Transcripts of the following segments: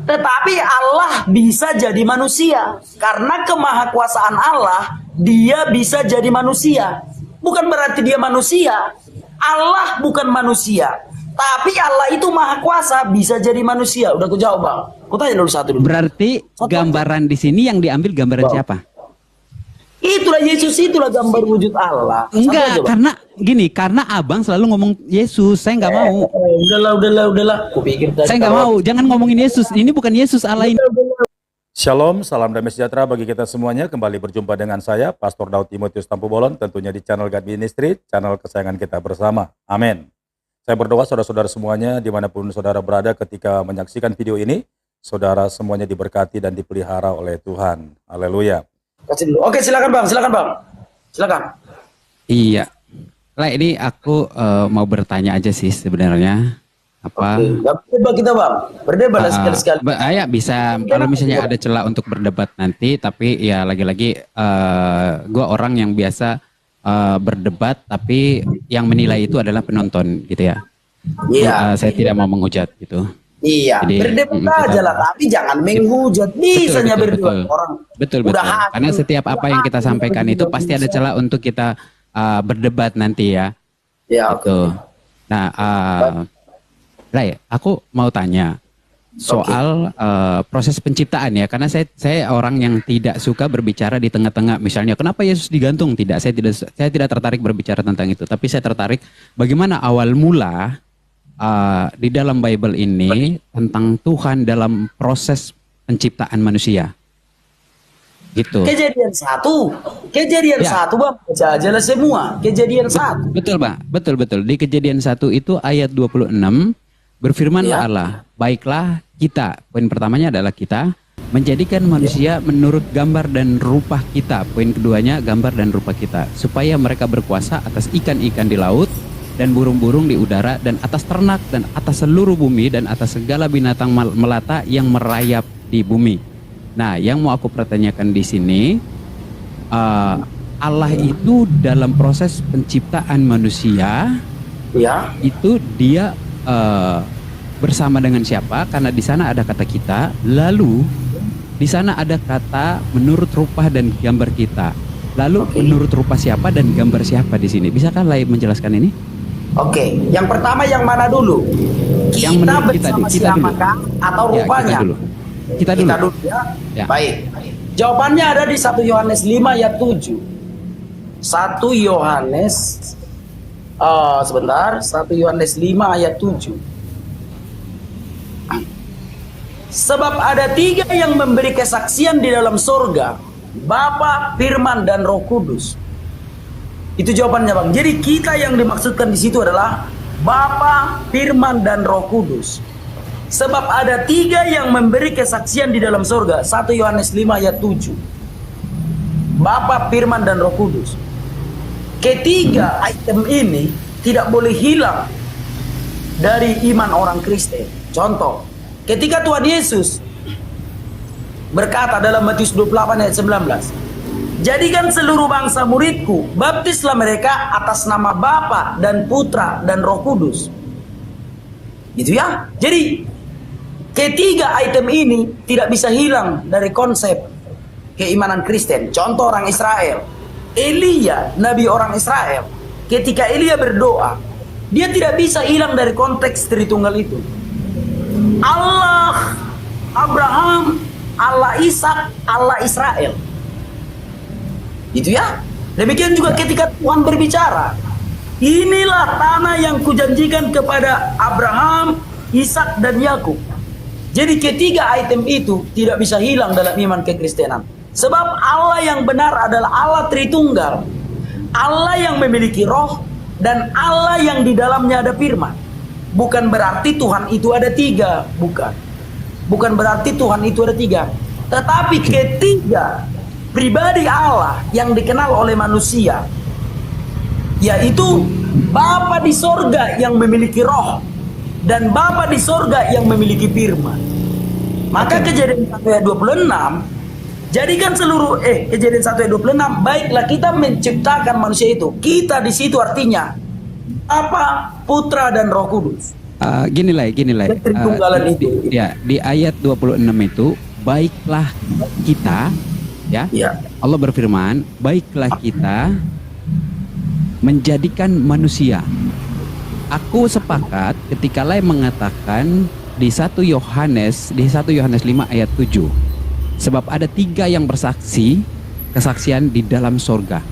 Tetapi Allah bisa jadi manusia. Karena kemahakuasaan Allah, dia bisa jadi manusia. Bukan berarti dia manusia. Allah bukan manusia. Tapi Allah itu maha kuasa, bisa jadi manusia. Udah aku jawab, Bang. Aku tanya dulu satu dulu. Berarti gambaran di sini yang diambil gambaran siapa? Itulah Yesus, itulah gambar wujud Allah. Enggak, karena abang selalu ngomong Yesus, saya nggak mau. Udahlah. Kupikir tadi Saya nggak mau, jangan ngomongin Yesus. Ini bukan Yesus Allah ini. Shalom, salam damai sejahtera bagi kita semuanya. Kembali berjumpa dengan saya, Pastor Daud Timotius Tampu Bolon, tentunya di channel God Ministry, channel kesayangan kita bersama. Amin. Saya berdoa saudara-saudara semuanya, dimanapun saudara berada ketika menyaksikan video ini, saudara semuanya diberkati dan dipelihara oleh Tuhan. Haleluya. Kasih dulu. Oke, silakan Bang. Silakan. Iya. Lah ini aku mau bertanya aja sih sebenarnya. Apa? Berdebat kita, Bang. Berdebat sekali-sekali. Ya bisa, kalau misalnya ada celah untuk berdebat nanti, tapi ya lagi-lagi gue orang yang biasa berdebat, tapi yang menilai itu adalah penonton gitu ya. Iya. Saya tidak mau menghujat gitu. Iya, jadi, berdebat aja lah, tapi jangan menghujat. Bisanya berdua orang. Betul. Karena setiap apa yang kita sampaikan itu pasti ada celah untuk kita berdebat nanti ya. Ya, gitu. Nah, Ray, aku mau tanya soal proses penciptaan ya, karena saya orang yang tidak suka berbicara di tengah-tengah. Misalnya, kenapa Yesus digantung? Tidak, saya tidak tertarik berbicara tentang itu. Tapi saya tertarik bagaimana awal mula di dalam Bible ini tentang Tuhan dalam proses penciptaan manusia. Gitu. Kejadian satu, Bang. Baca aja lah semua. Kejadian 1. Betul, Pak. Betul. Di Kejadian 1 itu ayat 26 berfirmanlah Allah, baiklah kita, poin pertamanya adalah kita, menjadikan manusia menurut gambar dan rupa kita. Poin keduanya gambar dan rupa kita, supaya mereka berkuasa atas ikan-ikan di laut dan burung-burung di udara dan atas ternak dan atas seluruh bumi dan atas segala binatang melata yang merayap di bumi. Nah, yang mau aku pertanyakan di sini, Allah itu dalam proses penciptaan manusia, ya, itu dia bersama dengan siapa? Karena di sana ada kata kita, lalu di sana ada kata menurut rupa dan gambar kita. Lalu menurut rupa siapa dan gambar siapa di sini? Bisakah Lai menjelaskan ini? Oke, yang pertama yang mana dulu? Yang menurut kita dulu. Atau rupanya? Kita dulu. Ya. Baik. Jawabannya ada di 1 Yohanes 5 ayat 7. 1 Yohanes 1 Yohanes 5 ayat 7. Sebab ada 3 yang memberi kesaksian di dalam surga, Bapa, Firman, dan Roh Kudus. Itu jawabannya, Bang. Jadi kita yang dimaksudkan di situ adalah Bapa, Firman, dan Roh Kudus. Sebab ada 3 yang memberi kesaksian di dalam surga. 1 Yohanes 5 ayat 7. Bapa, Firman, dan Roh Kudus. Ketiga item ini tidak boleh hilang dari iman orang Kristen. Contoh, ketika Tuhan Yesus berkata dalam Matius 28 ayat 19, jadikan seluruh bangsa muridku, baptislah mereka atas nama Bapa dan Putra dan Roh Kudus. Gitu ya. Jadi ketiga item ini tidak bisa hilang dari konsep keimanan Kristen. Contoh orang Israel, Elia, nabi orang Israel, ketika Elia berdoa, dia tidak bisa hilang dari konteks Tritunggal itu. Allah Abraham, Allah Ishak, Allah Israel. Gitu ya. Demikian juga ketika Tuhan berbicara, inilah tanah yang kujanjikan kepada Abraham, Ishak, dan Yakub. Jadi ketiga item itu tidak bisa hilang dalam iman kekristenan. Sebab Allah yang benar adalah Allah Tritunggal, Allah yang memiliki roh, dan Allah yang di dalamnya ada firman. Bukan berarti Tuhan itu ada 3, bukan berarti Tuhan itu ada 3. Tetapi ketiga pribadi Allah yang dikenal oleh manusia, yaitu Bapa di sorga yang memiliki roh dan Bapa di sorga yang memiliki firman. Maka Kejadian 1 ayat 26, jadikan seluruh Kejadian 1 ayat 26, baiklah kita menciptakan manusia itu. Kita di situ artinya apa? Putra dan Roh Kudus. Gini lah. Tritunggalan itu. Di ayat 26 itu, baiklah kita, ya. Ya. Allah berfirman, baiklah kita menjadikan manusia. Aku sepakat ketika Lai mengatakan di 1 Yohanes 5 ayat 7. Sebab ada 3 yang bersaksi, kesaksian di dalam sorga.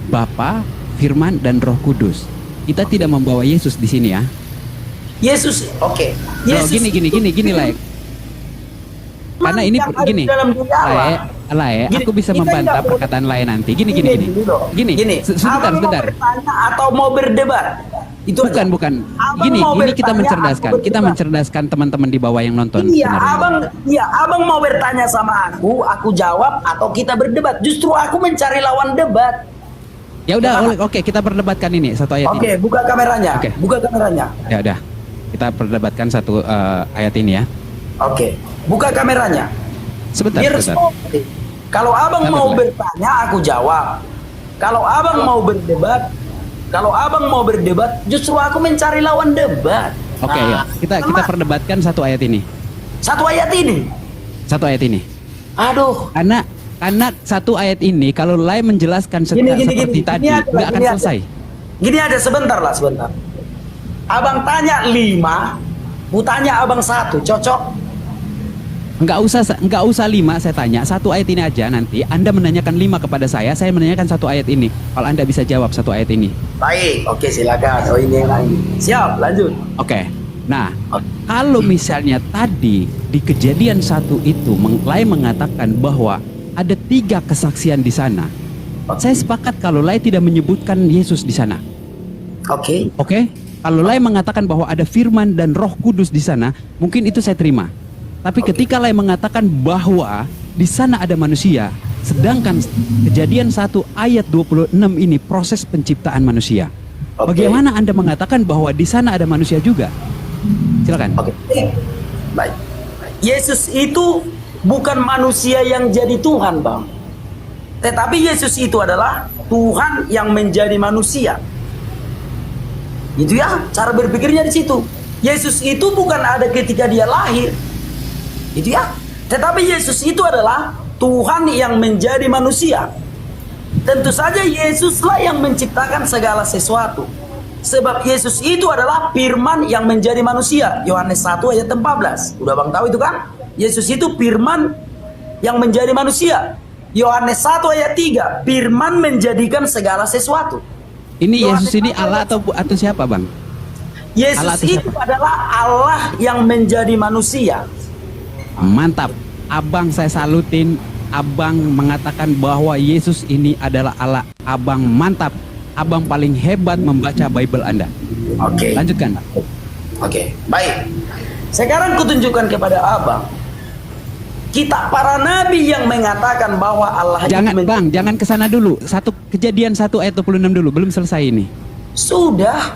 Bapa, Firman, dan Roh Kudus. Kita tidak membawa Yesus di sini ya. Yesus, oke. Yesus gini lah. Karena ini yang ada gini. di dalam diri Allah. Lai, Gini, aku bisa kita membantah nggak perkataan Lai nanti. Gini. Sebentar. Sebentar. Mau bertanya atau mau berdebat? Itu aja. Bukan. Abang Gini mau kita bertanya, mencerdaskan. aku Kita berdebat. mencerdaskan teman-teman di bawah yang nonton. Iya, sebenarnya. abang mau bertanya sama aku jawab atau kita berdebat. Justru aku mencari lawan debat. Ya udah, oke, kita perdebatkan ini satu ayat Oke, ini. buka kameranya. Oke. Buka kameranya. Ya udah. Kita perdebatkan satu ayat ini ya. Oke, buka kameranya. Sebentar. Kalau abang Sabar, mau Lai. bertanya, aku jawab. Kalau abang mau berdebat, justru aku mencari lawan debat. Oke, Nah, ya. Kita perdebatkan satu ayat ini. Satu ayat ini. Aduh. Karena satu ayat ini kalau Lai menjelaskan seperti tadi nggak akan selesai. Gini ada sebentar. Abang tanya 5, ku tanya abang 1, cocok? Nggak usah 5 saya tanya. Satu ayat ini aja nanti. Anda menanyakan 5 kepada saya menanyakan satu ayat ini. Kalau Anda bisa jawab satu ayat ini. Baik, oke silakan. Oh ini yang lain. Siap, lanjut. Oke. Nah, kalau misalnya tadi di Kejadian 1 itu Lai mengatakan bahwa ada 3 kesaksian di sana. Saya sepakat kalau Lai tidak menyebutkan Yesus di sana. Oke. Oke? Kalau Lai mengatakan bahwa ada Firman dan Roh Kudus di sana, mungkin itu saya terima. Tapi ketika Lai mengatakan bahwa di sana ada manusia, sedangkan Kejadian 1 ayat 26 ini proses penciptaan manusia. Oke. Bagaimana Anda mengatakan bahwa di sana ada manusia juga? Silakan. Oke. Baik. Yesus itu bukan manusia yang jadi Tuhan, Bang. Tetapi Yesus itu adalah Tuhan yang menjadi manusia. Itu ya, cara berpikirnya di situ. Yesus itu bukan ada ketika dia lahir. Itu ya. Tetapi Yesus itu adalah Tuhan yang menjadi manusia. Tentu saja Yesuslah yang menciptakan segala sesuatu. Sebab Yesus itu adalah Firman yang menjadi manusia. Yohanes 1 ayat 14. Udah Bang tahu itu kan? Yesus itu Firman yang menjadi manusia. Yohanes 1 ayat 3. Firman menjadikan segala sesuatu. Ini Yesus ini Allah atau siapa, Bang? Yesus Allah atau itu siapa? adalah Allah yang menjadi manusia. Mantap. Abang saya salutin. Abang mengatakan bahwa Yesus ini adalah Allah. Abang mantap. Abang paling hebat membaca Bible Anda. Oke. Lanjutkan. Oke, baik. Sekarang kutunjukkan kepada abang kitab para nabi yang mengatakan bahwa Allah Jangan itu Bang, jangan ke sana dulu. Kejadian 1 ayat 26 dulu, belum selesai ini. sudah.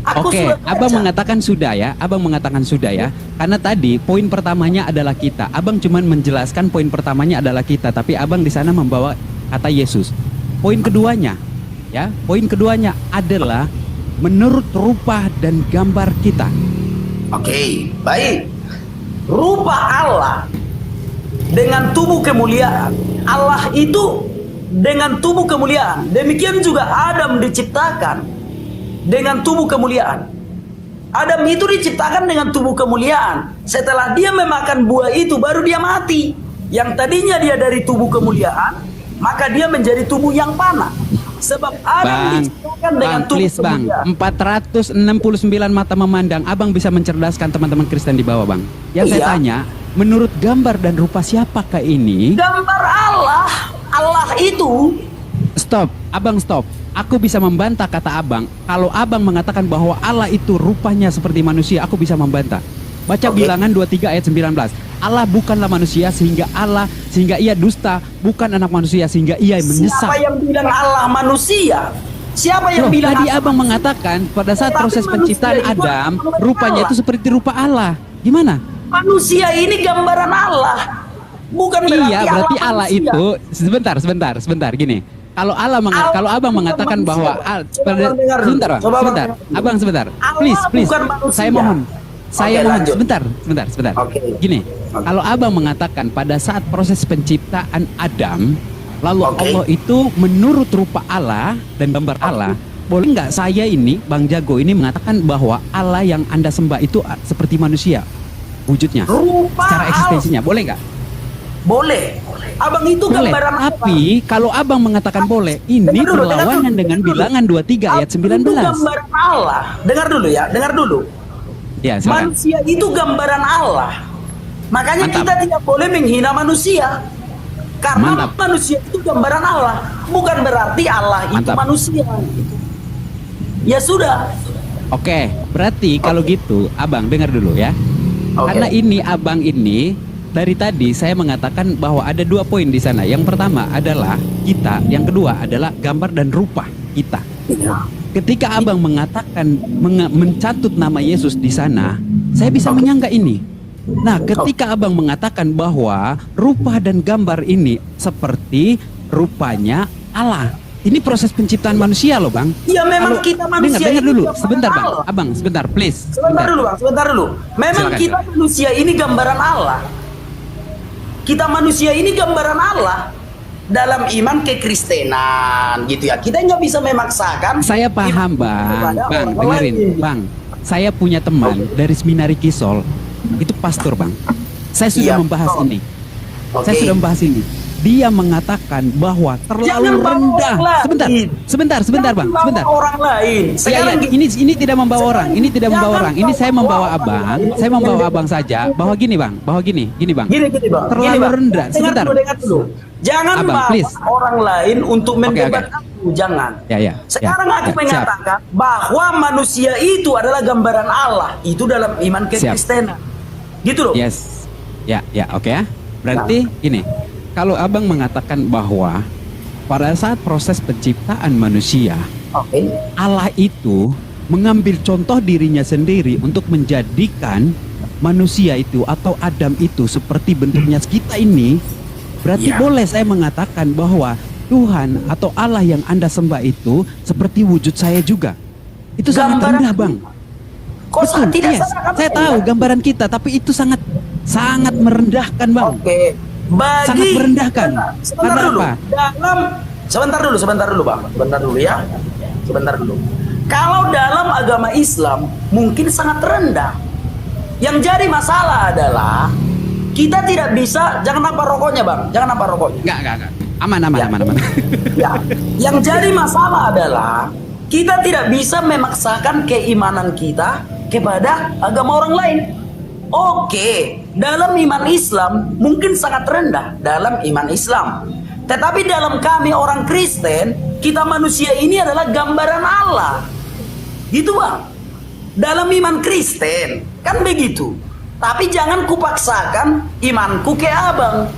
Aku Oke, sudah baca. Abang mengatakan sudah ya. Abang mengatakan sudah ya. Karena tadi poin pertamanya adalah kita. Abang cuman menjelaskan poin pertamanya adalah kita, tapi Abang di sana membawa kata Yesus. Poin keduanya ya, poin keduanya adalah menurut rupa dan gambar kita. Oke, baik. Rupa Allah dengan tubuh kemuliaan. Allah itu dengan tubuh kemuliaan. Demikian juga Adam diciptakan dengan tubuh kemuliaan. Adam itu diciptakan dengan tubuh kemuliaan. Setelah dia memakan buah itu baru dia mati. Yang tadinya dia dari tubuh kemuliaan, maka dia menjadi tubuh yang panah. Sebab Adam diciptakan dengan tubuh Please Bang, kemuliaan. 469 mata memandang. Abang bisa mencerdaskan teman-teman Kristen di bawah, Bang. Yang saya Iya. tanya, menurut gambar dan rupa siapakah ini? Gambar Allah. Allah itu Stop, Abang stop. Aku bisa membantah kata Abang. Kalau Abang mengatakan bahwa Allah itu rupanya seperti manusia, aku bisa membantah. Baca Oke. Bilangan 23 ayat 19. Allah bukanlah manusia sehingga ia dusta, bukan anak manusia sehingga ia menyesat. siapa yang bilang Allah manusia? Siapa yang Loh, bilang tadi Allah? Abang mengatakan pada saat Tapi proses manusia penciptaan itu Adam, gambaran rupanya Allah. itu seperti rupa Allah. Gimana? Manusia ini gambaran Allah. Bukan Iya, berarti Allah manusia. itu sebentar gini. Kalau kalau abang mengatakan bahwa sebentar, Bang, Coba sebentar, Bang. abang sebentar, Allah please, bukan manusia. saya mohon, Oke, lanjut. sebentar. Oke. Gini, kalau abang mengatakan pada saat proses penciptaan Adam, lalu Oke. Allah itu menurut rupa Allah dan gambar Allah, boleh nggak saya ini, Bang Jago ini mengatakan bahwa Allah yang Anda sembah itu seperti manusia wujudnya, Rupa secara eksistensinya, boleh nggak? Boleh. Abang itu Boleh, gambaran apa? tapi kalau abang mengatakan boleh, ini Dengar dulu, berlawanan dengan dengar dulu. bilangan 23 ayat Itu 19. gambaran Allah. Dengar dulu ya, dengar dulu. Ya, silakan. Manusia itu gambaran Allah. Makanya Mantap. kita tidak boleh menghina manusia. Karena Mantap. manusia itu gambaran Allah. Bukan berarti Allah itu Mantap. manusia. Ya sudah. Oke, berarti kalau gitu, abang dengar dulu ya. Oke. Karena ini abang ini dari tadi saya mengatakan bahwa ada 2 poin di sana. Yang pertama adalah kita, yang kedua adalah gambar dan rupa kita. Ya. Ketika abang mengatakan mencatut nama Yesus di sana, saya bisa menyangka ini. Nah, ketika abang mengatakan bahwa rupa dan gambar ini seperti rupanya Allah. Ini proses penciptaan manusia loh, Bang. Ya memang Kalau- kita manusia dengar ini dulu, gambaran sebentar Bang. Allah. Abang, sebentar, please. Sebentar dulu bang, sebentar dulu. Memang Silakan, kita silakan. manusia ini gambaran Allah. Kita manusia ini gambaran Allah dalam iman kekristenan, gitu ya. Kita nggak bisa memaksakan. Saya paham, Bang. kepada Bang, orang dengerin, lain. Bang. Saya punya teman dari Seminari Kisol, itu pastor, Bang. Saya sudah Iya, membahas betul. ini. Oke. Saya sudah membahas ini. Dia mengatakan bahwa terlalu Jangan bawa rendah. orang lain. Sebentar, Bang. Jangan bawa Sebentar. orang lain. Ya, Sekarang ya, ini tidak membawa orang. Ini tidak membawa Jangan orang. Ini saya bawa membawa orang abang. lain. Saya membawa abang saja. Bahwa gini, Bang. Bahwa gini, Bang. Gini bang. Terlalu Gini, Bang. rendah. Sebentar. Dengar dulu. Jangan Abang, bawa please. orang lain untuk Oke. mendebatkan aku. Jangan. Ya. Sekarang aku siap. mengatakan bahwa manusia itu adalah gambaran Allah. Itu dalam iman kekristenan. Gitu loh. Yes. Ya, oke ya. Berarti gini, kalau abang mengatakan bahwa pada saat proses penciptaan manusia, Oke. Allah itu mengambil contoh dirinya sendiri untuk menjadikan manusia itu atau Adam itu seperti bentuknya kita ini, berarti Ya. boleh saya mengatakan bahwa Tuhan atau Allah yang Anda sembah itu seperti wujud saya juga. Itu sangat Gambaran- rendah, Bang. Kok Betul, tidak yes. salah Saya tahu gambaran kita, tapi itu sangat merendahkan, Bang. Oke. Sangat merendahkan. Sebentar Karena dulu. apa? Sebentar dulu bang. Sebentar dulu ya. Sebentar dulu. Kalau dalam agama Islam mungkin sangat rendah. Yang jadi masalah adalah kita tidak bisa. Jangan nampak rokoknya bang. Jangan nampak rokoknya. Enggak. Aman. Ya. Ya. Yang jadi masalah adalah kita tidak bisa memaksakan keimanan kita kepada agama orang lain. Oke, dalam iman Islam mungkin sangat rendah dalam iman Islam. Tetapi dalam kami orang Kristen, kita manusia ini adalah gambaran Allah. Gitu bang. Dalam iman Kristen, kan begitu. Tapi jangan kupaksakan imanku ke abang.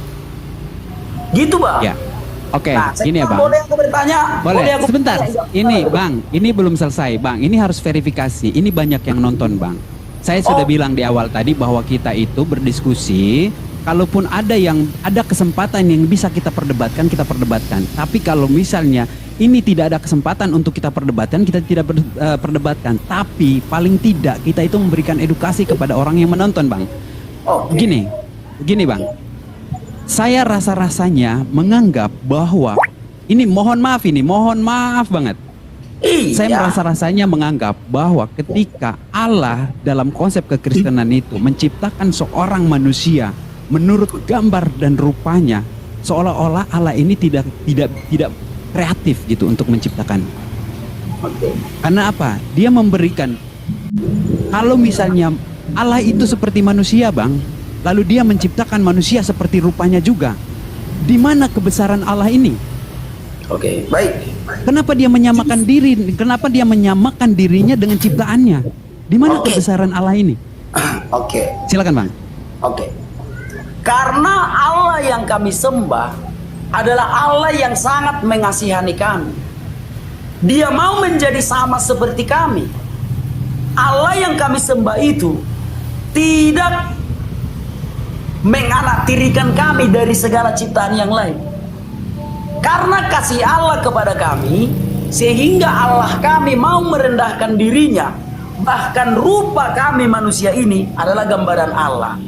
Gitu bang. Ya. Oke, Nah, gini ya, sekarang Bang. boleh aku bertanya? Boleh, aku sebentar. bertanya? Ini, Bang, ini belum selesai, Bang. Ini harus verifikasi. Ini banyak yang nonton, Bang. Saya sudah bilang di awal tadi bahwa kita itu berdiskusi. Kalaupun ada kesempatan yang bisa kita perdebatkan, kita perdebatkan. Tapi kalau misalnya ini tidak ada kesempatan untuk kita perdebatkan, kita tidak perdebatkan. Tapi paling tidak kita itu memberikan edukasi kepada orang yang menonton, Bang. Oke. Gini, Bang. Saya rasa-rasanya menganggap bahwa ini mohon maaf banget. Iya. Saya merasa rasanya menganggap bahwa ketika Allah dalam konsep kekristenan itu menciptakan seorang manusia menurut gambar dan rupanya, seolah-olah Allah ini tidak kreatif gitu untuk menciptakan. Oke. Karena apa? Dia memberikan, kalau misalnya Allah itu seperti manusia, Bang, lalu dia menciptakan manusia seperti rupanya juga. Di mana kebesaran Allah ini? Oke, baik. Kenapa dia menyamakan diri? Kenapa dia menyamakan dirinya dengan ciptaannya? Di mana Oke. kebesaran Allah ini? Oke. Silakan, Bang. Oke. Karena Allah yang kami sembah adalah Allah yang sangat mengasihani kami. Dia mau menjadi sama seperti kami. Allah yang kami sembah itu tidak menganaktirikan kami dari segala ciptaan yang lain. Karena kasih Allah kepada kami, sehingga Allah kami mau merendahkan dirinya. Bahkan rupa kami manusia ini adalah gambaran Allah.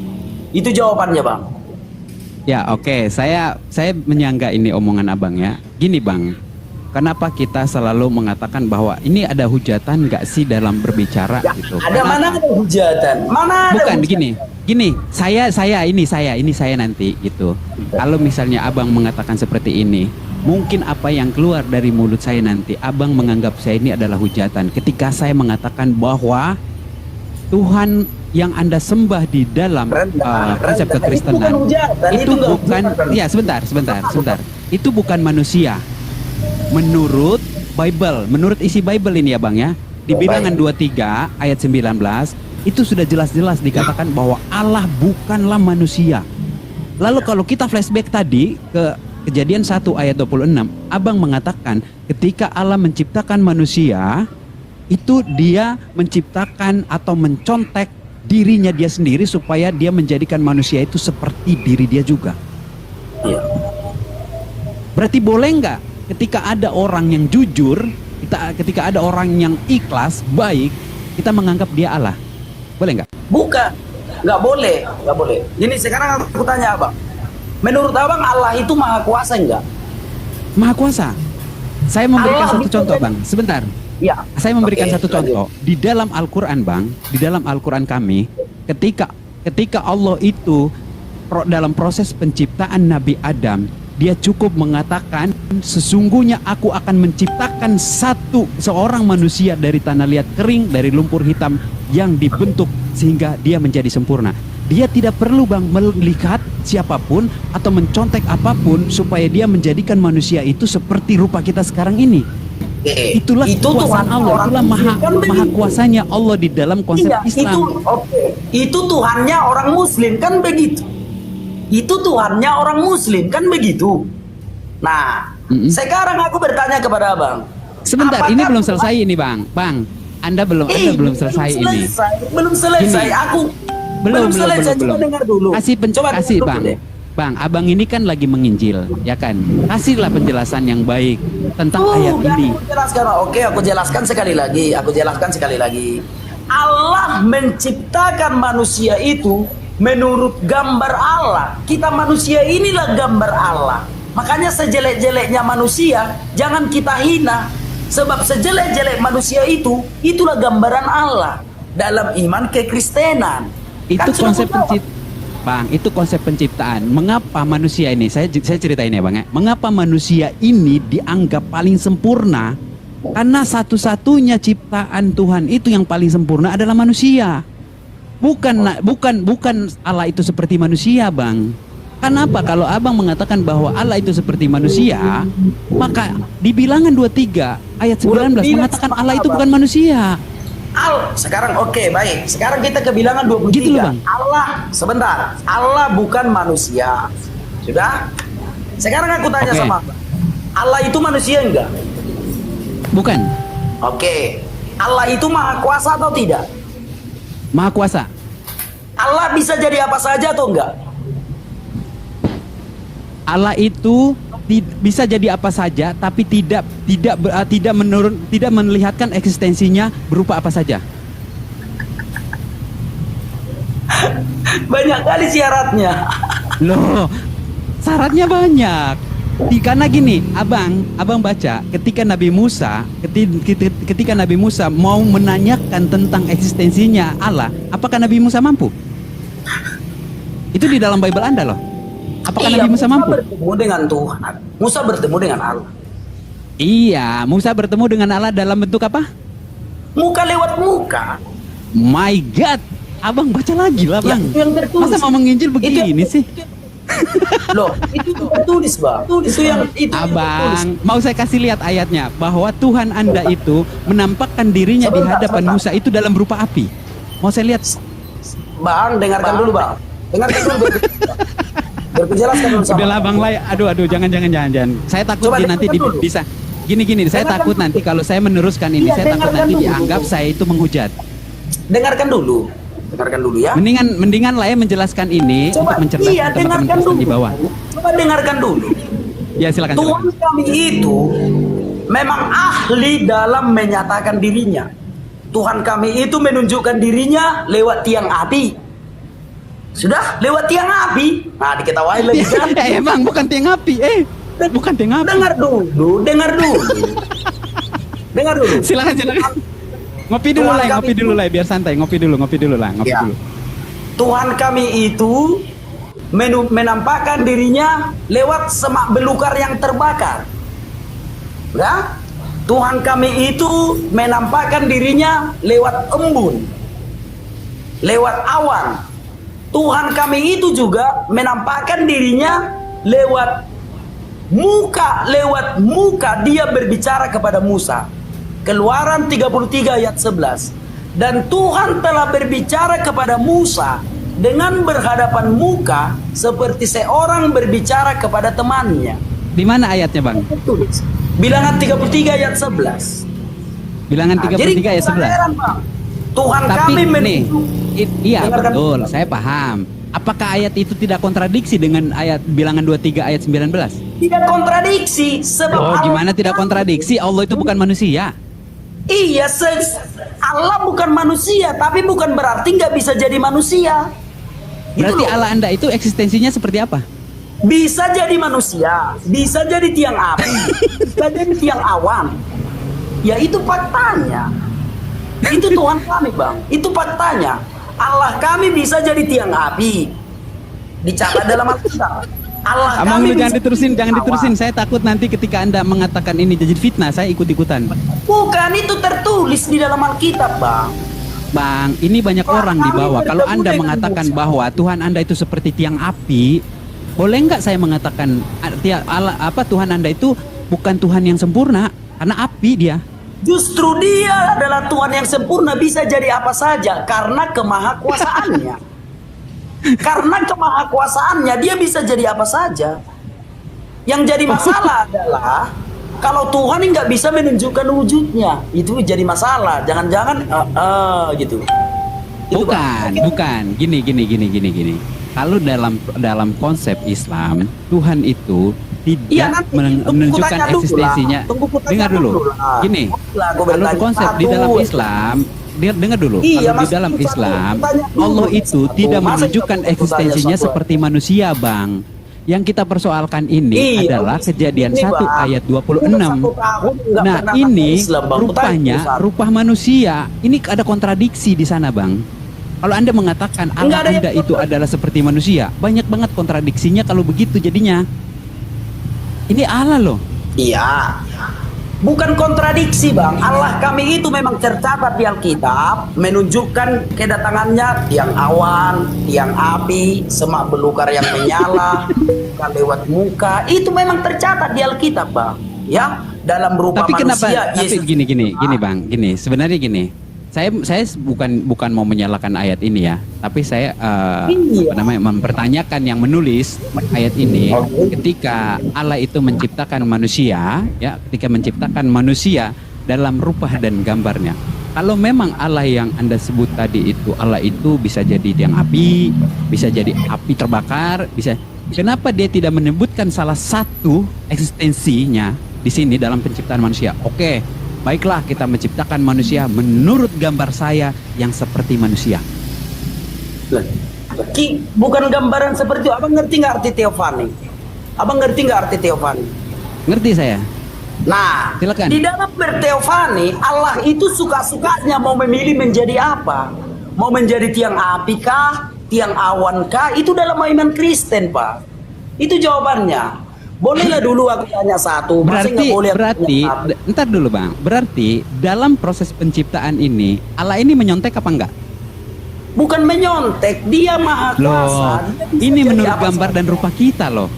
Itu jawabannya, Bang. Ya, oke. Saya menyangga ini omongan abang ya. Gini bang, kenapa kita selalu mengatakan bahwa ini ada hujatan nggak sih dalam berbicara Ya, gitu? ada mana ada hujatan? Mana ada Bukan hujatan? gini. Saya nanti gitu. Kalau misalnya abang mengatakan seperti ini, mungkin apa yang keluar dari mulut saya nanti, abang menganggap saya ini adalah hujatan. Ketika saya mengatakan bahwa Tuhan yang Anda sembah di dalam konsep kekristenan itu bukan, ya sebentar. Itu bukan manusia. Menurut Bible, menurut isi Bible ini ya Bang ya, di Bilangan 23 ayat 19 itu sudah jelas-jelas dikatakan bahwa Allah bukanlah manusia. Lalu kalau kita flashback tadi ke Kejadian 1 ayat 26, abang mengatakan ketika Allah menciptakan manusia, itu dia menciptakan atau mencontek dirinya dia sendiri supaya dia menjadikan manusia itu seperti diri dia juga. Iya. Berarti boleh nggak ketika ada orang yang jujur, ketika ada orang yang ikhlas, baik, kita menganggap dia Allah? Boleh nggak? Bukan, nggak boleh. Jadi sekarang aku tanya abang, menurut abang Allah itu maha kuasa enggak? Maha kuasa. Saya memberikan Allah satu contoh bang, sebentar. Ya. Saya memberikan Oke, satu contoh di dalam Al-Quran bang, di dalam Al-Quran kami, ketika Allah itu dalam proses penciptaan Nabi Adam, dia cukup mengatakan sesungguhnya aku akan menciptakan seorang manusia dari tanah liat kering, dari lumpur hitam yang dibentuk sehingga dia menjadi sempurna. Dia tidak perlu bang melihat siapapun atau mencontek apapun supaya dia menjadikan manusia itu seperti rupa kita sekarang ini. Itulah kekuasaan Allah, itulah maha kuasanya Allah di dalam konsep Islam. Itu Tuhannya orang Muslim kan begitu. Itu Tuhannya orang Muslim kan begitu. Nah, sekarang aku bertanya kepada abang. Sebentar, ini belum selesai ini bang. Bang, Anda belum selesai ini. Belum selesai. Gini. Aku belum selesai. Coba dengar dulu. Kasih bang. Bang, abang ini kan lagi menginjil, ya kan? Kasihlah penjelasan yang baik tentang ayat ini. Aku jelaskan sekali lagi. Allah menciptakan manusia itu menurut gambar Allah. Kita manusia inilah gambar Allah. Makanya sejelek-jeleknya manusia jangan kita hina. Sebab sejelek-jelek manusia itu itulah gambaran Allah dalam iman kekristenan. Itu konsep penciptaan. Bang, itu konsep penciptaan. Mengapa manusia ini, saya ceritain ya bang ya, mengapa manusia ini dianggap paling sempurna? Karena satu-satunya ciptaan Tuhan itu yang paling sempurna adalah manusia. Bukan Allah itu seperti manusia bang. Kenapa kalau abang mengatakan bahwa Allah itu seperti manusia, maka di Bilangan 23 ayat 19 mengatakan Allah itu bukan manusia. Sekarang baik. Sekarang kita ke Bilangan 23. Gitu loh, Bang. Allah bukan manusia. Sudah? Sekarang aku tanya sama Abang. Allah itu manusia enggak? Bukan. Oke. Allah itu maha kuasa atau tidak? Maha kuasa. Allah bisa jadi apa saja atau enggak? Allah itu bisa jadi apa saja, tapi tidak melihatkan eksistensinya berupa apa saja. Banyak kali syaratnya. Loh, syaratnya banyak. Karena gini, abang baca ketika Nabi Musa mau menanyakan tentang eksistensinya Allah, apakah Nabi Musa mampu? Itu di dalam Bible Anda loh. Apakah Nabi Musa mampu? Bertemu dengan Tuhan. Musa bertemu dengan Allah. Iya, Musa bertemu dengan Allah dalam bentuk apa? Muka lewat muka. My God, abang baca lagi lah bang. Yang tertulis. Masa mau menginjil begini sih? Loh, itu tertulis bang. Itu abang, mau saya kasih lihat ayatnya bahwa Tuhan Anda itu menampakkan dirinya di hadapan Musa itu dalam berupa api. Mau saya lihat? Bang, dengarkan dulu bang. Dengarkan dulu. Berjelaskan dulu sama. Udahlah bang Lai, aduh, jangan. Saya takut nanti bisa. Gini, saya takut nanti kalau saya meneruskan ini, saya takut nanti dianggap saya itu menghujat. Dengarkan dulu ya. Mendingan Lai menjelaskan ini untuk mencerdaskan teman-teman di bawah. Coba dengarkan dulu. Ya silakan. Tuhan kami itu memang ahli dalam menyatakan dirinya. Tuhan kami itu menunjukkan dirinya lewat tiang api. Sudah lewat tiang api. Nah, diketawain lagi kan? Emang bukan tiang api. Bukan tiang api. Dengar dulu. Dengar dulu. Silakan. Ngopi dulu lah biar santai. Ngopi dulu lah. Ya. Tuhan kami itu menampakkan dirinya lewat semak belukar yang terbakar. Ya? Tuhan kami itu menampakkan dirinya lewat embun, lewat awan. Tuhan kami itu juga menampakkan dirinya lewat muka dia berbicara kepada Musa. Keluaran 33 ayat 11. Dan Tuhan telah berbicara kepada Musa dengan berhadapan muka seperti seorang berbicara kepada temannya. Di mana ayatnya, Bang? Tulis. Bilangan 33 ayat 11. Bilangan 33 ayat 11. Heran, Bang. Tuhan Tapi kami nih, iya dengarkan betul, saya paham. Apakah ayat itu tidak kontradiksi dengan ayat Bilangan 23 ayat 19? Tidak kontradiksi sebab Oh, Allah gimana tidak kontradiksi? Allah itu bukan manusia. Iya, Allah bukan manusia, tapi bukan berarti nggak bisa jadi manusia. Gitu Berarti loh. Allah Anda itu eksistensinya seperti apa? Bisa jadi manusia, bisa jadi tiang api, bisa jadi tiang awan. Ya itu faktanya. Itu Tuhan kami, Bang. Itu faktanya. Allah kami bisa jadi tiang api. Dicatat dalam Alkitab. Allah Abang kami lu jangan bisa diterusin, jadi jangan awan. diterusin. Saya takut nanti ketika Anda mengatakan ini jadi fitnah, saya ikut-ikutan. Bukan, itu tertulis di dalam Alkitab, Bang. Bang, ini banyak orang di bawah. Kalau Anda mengatakan bahwa Tuhan Anda itu seperti tiang api, boleh nggak saya mengatakan Tuhan Anda itu bukan Tuhan yang sempurna karena api dia. Justru dia adalah Tuhan yang sempurna, bisa jadi apa saja karena kemahakuasaannya. Karena kemahakuasaannya dia bisa jadi apa saja. Yang jadi masalah adalah kalau Tuhan nggak bisa menunjukkan wujudnya, itu jadi masalah. Jangan-jangan gitu. Itu, Bang. Bukan. Gini. Kalau dalam konsep Islam, Tuhan itu tidak Iya, nanti menunjukkan tanya dulu eksistensinya. lah. Tunggu kutanya Dengar dulu. dulu lah. Gini, Lah, gua kalau bertanya konsep di satu. dalam Islam, dengar dulu. Iya, Kalau di Mas, dalam satu. Islam, Tanya dulu. Allah itu Satu. tidak Masa menunjukkan kita tanya eksistensinya satu? seperti manusia, Bang. Yang kita persoalkan ini Iya, adalah Kejadian ini, 1 Bang. ayat Udah 26. 1 tahun nggak Nah, pernah ini masuk Islam, Bang. rupanya Tanya satu. rupa manusia. Ini ada kontradiksi di sana, Bang. Kalau Anda mengatakan Allah Nggak ada yang Anda itu adalah seperti manusia, banyak banget kontradiksinya kalau begitu jadinya. Ini Allah loh. Iya. Bukan kontradiksi, Bang. Allah kami itu memang tercatat di Alkitab menunjukkan kedatangannya tiang awan, tiang api, semak belukar yang menyala, bukan lewat muka. Itu memang tercatat di Alkitab, Bang. Ya, dalam rupa Tapi kenapa? manusia. Tapi Yesus. gini Bang, gini. Sebenarnya gini. Saya bukan mau menyalahkan ayat ini ya, tapi saya Iya. mempertanyakan yang menulis ayat ini. Ketika Allah itu menciptakan manusia, ya, ketika menciptakan manusia dalam rupa dan gambarnya. Kalau memang Allah yang Anda sebut tadi itu Allah itu bisa jadi tiang api, bisa jadi api terbakar, bisa. Kenapa dia tidak menyebutkan salah satu eksistensinya di sini dalam penciptaan manusia? Oke. Baiklah, kita menciptakan manusia menurut gambar saya yang seperti manusia. Bukan gambaran seperti itu. Abang ngerti nggak arti teofani? Abang ngerti nggak arti teofani? Ngerti saya? Nah, Silakan. di dalam berteofani, Allah itu suka-sukanya mau memilih menjadi apa? Mau menjadi tiang api kah? Tiang awan kah? Itu dalam iman Kristen, Pak. Itu jawabannya. Bolehlah dulu aku tanya satu. Masa nggak boleh aku Berarti, tanya satu? entar dulu Bang. Berarti dalam proses penciptaan ini Allah ini menyontek apa enggak? Bukan menyontek, dia maha kuasa. Loh, Dia bisa ini jadi menurut apa gambar saja. dan rupa kita loh.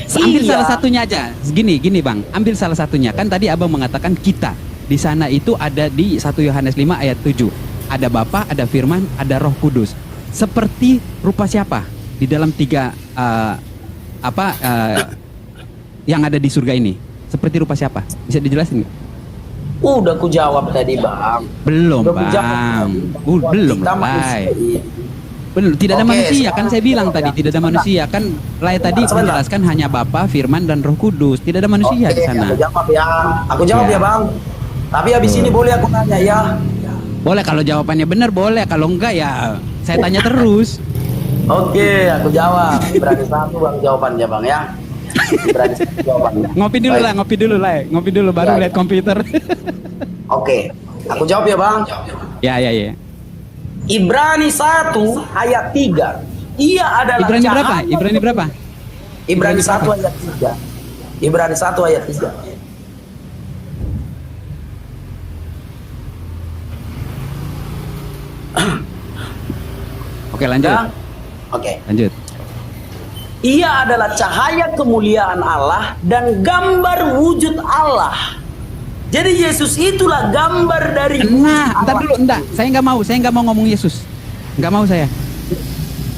Ambil Iya. salah satunya aja. Gini Bang, ambil salah satunya. Kan tadi Abang mengatakan kita. Di sana itu ada di 1 Yohanes 5 ayat 7. Ada Bapa, ada Firman, ada Roh Kudus. Seperti rupa siapa? Di dalam tiga yang ada di surga ini. Seperti rupa siapa? Bisa dijelasin nggak? Udah ku jawab tadi, Bang. Belum Udah ku jawab Bang. tadi, bahwa Belum kita lah. manusia ini Benar, tidak ada Oke, manusia kan sekarang saya bilang kita tadi jawab. tidak ada manusia kan. Lai tadi Sebentar. menjelaskan hanya Bapa, Firman dan Roh Kudus. Tidak ada manusia Oke, di sana. aku jawab ya. Aku jawab Ya. ya Bang. Tapi habis ini boleh aku nanya ya. Boleh kalau jawabannya benar boleh, kalau enggak ya saya tanya terus. Oke, aku jawab. Berani satu Bang jawabannya Bang ya. Berani satu jawabannya. Ngopi dulu Baik. lah, ngopi dulu lah. Ngopi dulu baru Ya, lihat ya. komputer. Oke, aku jawab ya Bang. Ya. Ibrani 1 ayat 3. Ia adalah Ibrani berapa? cahaya. Ibrani berapa? Ibrani Ibrani 1 ayat 3. Ibrani 1 ayat 3. Oke, lanjut. Ya? Oke. Lanjut. Ia adalah cahaya kemuliaan Allah dan gambar wujud Allah. Jadi Yesus itulah gambar dari wujud Nah, entar Allah. dulu, enggak. Saya nggak mau ngomong Yesus. Nggak mau saya.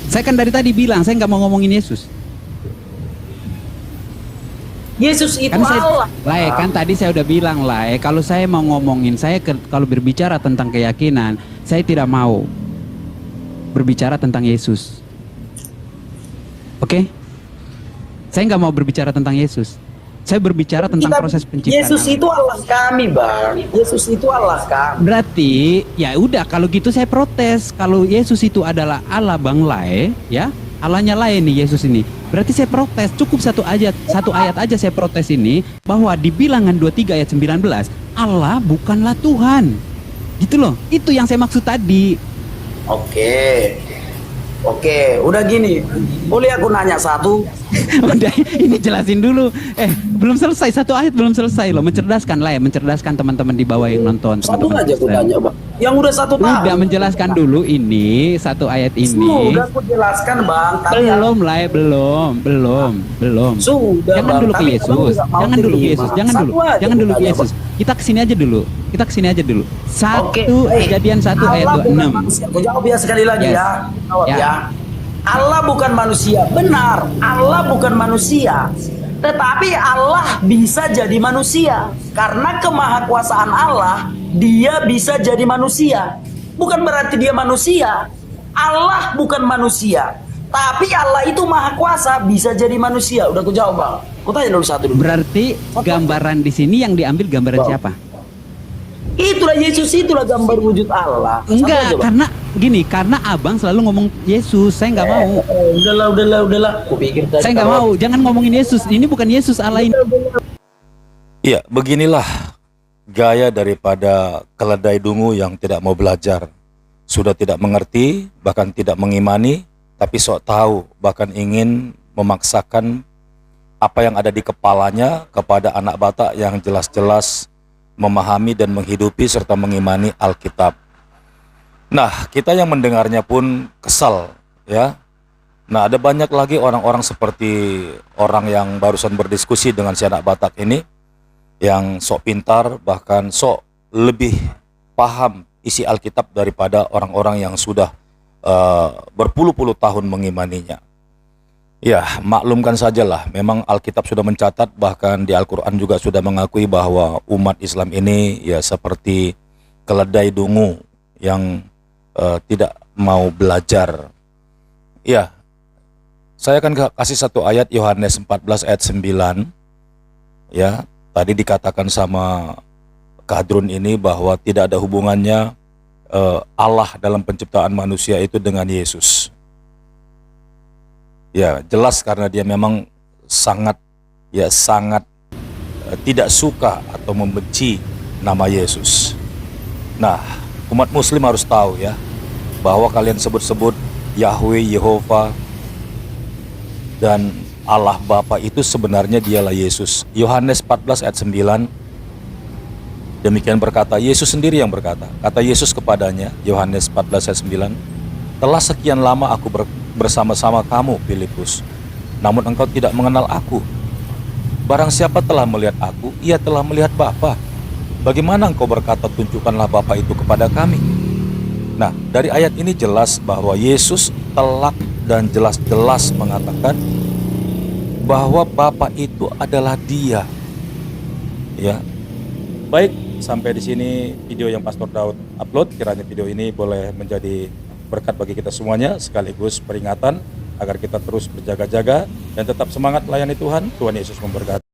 Saya kan dari tadi bilang saya nggak mau ngomongin Yesus. Yesus itu Kan saya, Allah. kan tadi saya udah bilang kalau saya mau ngomongin kalau berbicara tentang keyakinan, saya tidak mau berbicara tentang Yesus. Oke? Saya nggak mau berbicara tentang Yesus. Saya berbicara tentang proses penciptaan. Yesus Allah. itu Allah kami, Bang. Yesus itu Allah kami. Berarti ya udah kalau gitu saya protes. Kalau Yesus itu adalah Allah Bang Lai, ya Allahnya lain nih Yesus ini. Berarti saya protes. Cukup satu ayat aja saya protes ini bahwa di Bilangan 23 ayat 19 Allah bukanlah Tuhan. Gitu loh. Itu yang saya maksud tadi. Oke, udah gini. Boleh aku nanya satu? Udah ini jelasin dulu. Belum selesai satu ayat belum selesai loh. Mencerdaskan mencerdaskan teman-teman di bawah yang nonton. Satu teman-teman aja aku Kristen. tanya, Bang. Yang udah satu tahun. Udah menjelaskan dulu ini satu ayat ini. Sudah aku jelaskan, Bang. Tapi Belum belum. Sudah, Jangan Bang. dulu ke Tapi Yesus. Abang nggak mau Jangan dulu ke terima. Yesus. Jangan Satu dulu. aja Jangan dulu ke tanya, Yesus. Kita kesini aja dulu. Kita kesini aja dulu. Oke, Satu baik. Kejadian 1 ayat Allah bukan 26. manusia. Aku jawab ya sekali lagi Yes. ya. Jawab Ya. ya. Allah bukan manusia. Benar, Allah bukan manusia. Tetapi Allah bisa jadi manusia. Karena kemahakuasaan Allah, dia bisa jadi manusia. Bukan berarti dia manusia. Allah bukan manusia. Tapi Allah itu maha kuasa, bisa jadi manusia. Udah aku jawab, Bang. Aku tanya dulu satu dulu. Berarti gambaran di sini yang diambil gambaran Bang. siapa? Itulah Yesus, itulah gambar wujud Allah. Satu aja, Enggak, Bang. karena abang selalu ngomong Yesus. Saya nggak mau. Udahlah. Kupikir tadi Saya nggak mau. Jangan ngomongin Yesus. Ini bukan Yesus Allah ini. Iya, beginilah gaya daripada keledai dungu yang tidak mau belajar. Sudah tidak mengerti, bahkan tidak mengimani, tapi sok tahu, bahkan ingin memaksakan apa yang ada di kepalanya kepada anak Batak yang jelas-jelas memahami dan menghidupi serta mengimani Alkitab. Nah, kita yang mendengarnya pun kesal, ya. Nah, ada banyak lagi orang-orang seperti orang yang barusan berdiskusi dengan si anak Batak ini, yang sok pintar, bahkan sok lebih paham isi Alkitab daripada orang-orang yang sudah berpuluh-puluh tahun mengimaninya. Ya, maklumkan sajalah, memang Alkitab sudah mencatat, bahkan di Al-Quran juga sudah mengakui bahwa umat Islam ini ya seperti keledai dungu yang tidak mau belajar. Ya, saya akan kasih satu ayat Yohanes 14 ayat 9. Ya, tadi dikatakan sama Kadrun ini bahwa tidak ada hubungannya Allah dalam penciptaan manusia itu dengan Yesus. Ya, jelas karena dia memang sangat tidak suka atau membenci nama Yesus. Nah, umat muslim harus tahu ya, bahwa kalian sebut-sebut Yahweh, Yehova, dan Allah Bapa itu sebenarnya dialah Yesus. Yohanes 14 ayat 9, demikian berkata, Yesus sendiri yang berkata, kata Yesus kepadanya, Yohanes 14 ayat 9, telah sekian lama aku bersama-sama kamu, Filipus, namun engkau tidak mengenal aku. Barang siapa telah melihat aku, ia telah melihat Bapa. Bagaimana engkau berkata, tunjukkanlah Bapa itu kepada kami? Nah, dari ayat ini jelas bahwa Yesus telak dan jelas-jelas mengatakan bahwa Bapa itu adalah Dia. Ya. Baik, sampai di sini video yang Pastor Daud upload. Kiranya video ini boleh menjadi berkat bagi kita semuanya, sekaligus peringatan agar kita terus berjaga-jaga dan tetap semangat melayani Tuhan. Tuhan Yesus memberkati.